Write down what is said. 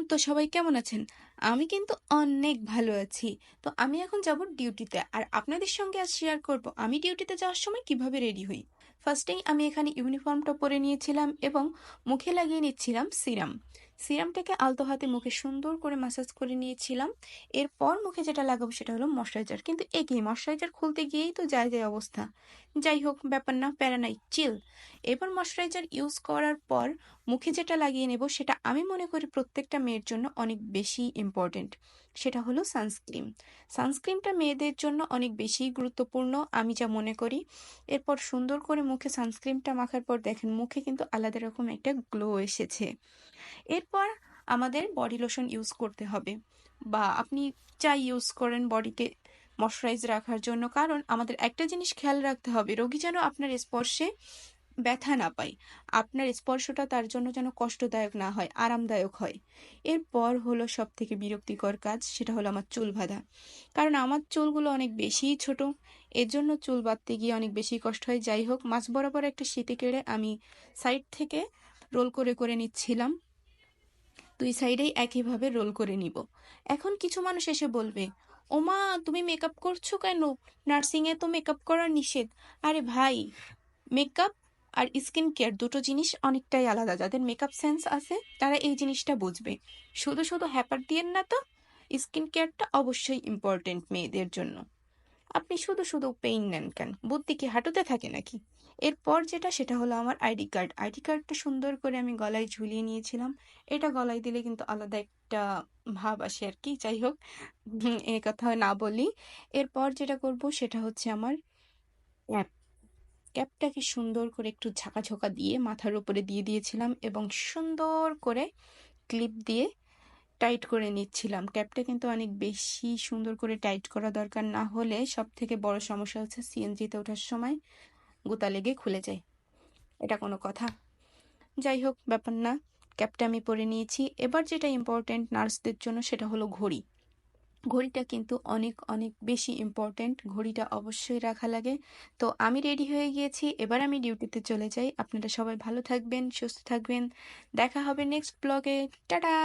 তো সবাই কেমন আছেন? আমি কিন্তু অনেক ভালো আছি। তো আমি এখন যাব ডিউটিতে। আর আপনাদের সঙ্গে আজ শেয়ার করব আমি ডিউটিতে যাওয়ার সময় কিভাবে রেডি হই। ফার্স্টেই আমি এখানে ইউনিফর্মটা পরে নিয়েছিলাম এবং মুখে লাগিয়ে নিচ্ছিলাম সিরাম। সিরামটাকে আলতো হাতে মুখে সুন্দর করে ম্যাসাজ করে নিয়েছিলাম। এরপর মুখে যেটা লাগাবো সেটা হলো ময়শ্চারাইজার। কিন্তু এ কি ময়শ্চারাইজার খুলতে গিয়েই তো যায় অবস্থা। যাই হোক ব্যাপার না, প্যারা নাই, চিল। এবার ময়শ্চারাইজার ইউজ করার পর মুখে যেটা লাগিয়ে নেব সেটা আমি মনে করি প্রত্যেকটা মেয়ের জন্য অনেক বেশি ইম্পর্টেন্ট। সেটা হলো সানস্ক্রিন। সানস্ক্রিনটা মেয়েদের জন্য অনেক বেশি গুরুত্বপূর্ণ আমি যা মনে করি। এরপর সুন্দর করে মুখে সানস্ক্রিনটা মাখার পর দেখেন মুখে কিন্তু আলাদা রকম একটা গ্লো এসেছে। এরপর আমাদের বডি লোশন ইউজ করতে হবে, বা আপনি যা ইউজ করেন বডিকে ময়শ্চারাইজ রাখার জন্য। কারণ আমাদের একটা জিনিস খেয়াল রাখতে হবে, রোগী যেন আপনার স্পর্শে ব্যথা না পায়, আপনার স্পর্শটা তার জন্য যেন কষ্টদায়ক না হয়, আরামদায়ক হয়। এরপর হলো সব থেকে বিরক্তিকর কাজ, সেটা হলো আমার চুল বাঁধা। কারণ আমার চুলগুলো অনেক বেশিই ছোট, এর জন্য চুল বাঁধতে গিয়ে অনেক বেশি কষ্ট হয়। যাই হোক, মাঝ বরাবর একটা সিঁথি কেড়ে আমি সাইড থেকে রোল করে করে নিচ্ছিলাম। দুই সাইডেই একইভাবে রোল করে নিব। এখন কিছু মানুষ এসে বলবে, ওমা তুমি মেকআপ করছো কেন, নার্সিংয়ে তো মেকআপ করা নিষেধ। আরে ভাই, মেকআপ আর স্কিন কেয়ার দুটো জিনিস অনেকটাই আলাদা। যাদের মেকআপ সেন্স আছে তারা এই জিনিসটা বুঝবে। শুধু শুধু হ্যাপার দিয়েন না তো। স্কিন কেয়ারটা অবশ্যই ইম্পর্টেন্ট মেয়েদের জন্য। আপনি শুধু শুধু পেইন নেন কেন, বুদ্ধি কি হাঁটুতে থাকে নাকি? এরপর যেটা সেটা হলো আমার আইডি কার্ড। আইডি কার্ডটা সুন্দর করে আমি গলায় ঝুলিয়ে নিয়েছিলাম। এটা গলায় দিলে কিন্তু আলাদা একটা ভাব আসে আর কি। যাই হোক, এ কথা না বলি। এরপর যেটা করব সেটা হচ্ছে আমার ক্যাপ। ক্যাপটাকে সুন্দর করে একটু ঝাঁকাঝোঁকা দিয়ে মাথার উপরে দিয়ে দিয়েছিলাম এবং সুন্দর করে ক্লিপ দিয়ে টাইট করে নিচ্ছিলাম। ক্যাপটা কিন্তু অনেক বেশি সুন্দর করে টাইট করা দরকার, না হলে সব থেকে বড় সমস্যা হচ্ছে সিএনজিতে ওঠার সময় গুতা লেগে খুলে যায়। এটা কোনো কথা? যাই হোক ব্যাপার না, ক্যাপটা আমি পরে নিয়েছি। এবার যেটা ইম্পর্টেন্ট নার্সদের জন্য সেটা হলো ঘড়ি। ঘড়িটা কিন্তু অনেক অনেক বেশি ইম্পর্ট্যান্ট, ঘড়িটা অবশ্যই রাখা লাগে। তো আমি রেডি হয়ে গিয়েছি, এবার আমি ডিউটিতে চলে যাই। আপনারা সবাই ভালো থাকবেন, সুস্থ থাকবেন। দেখা হবে নেক্সট ব্লগে। টাটা।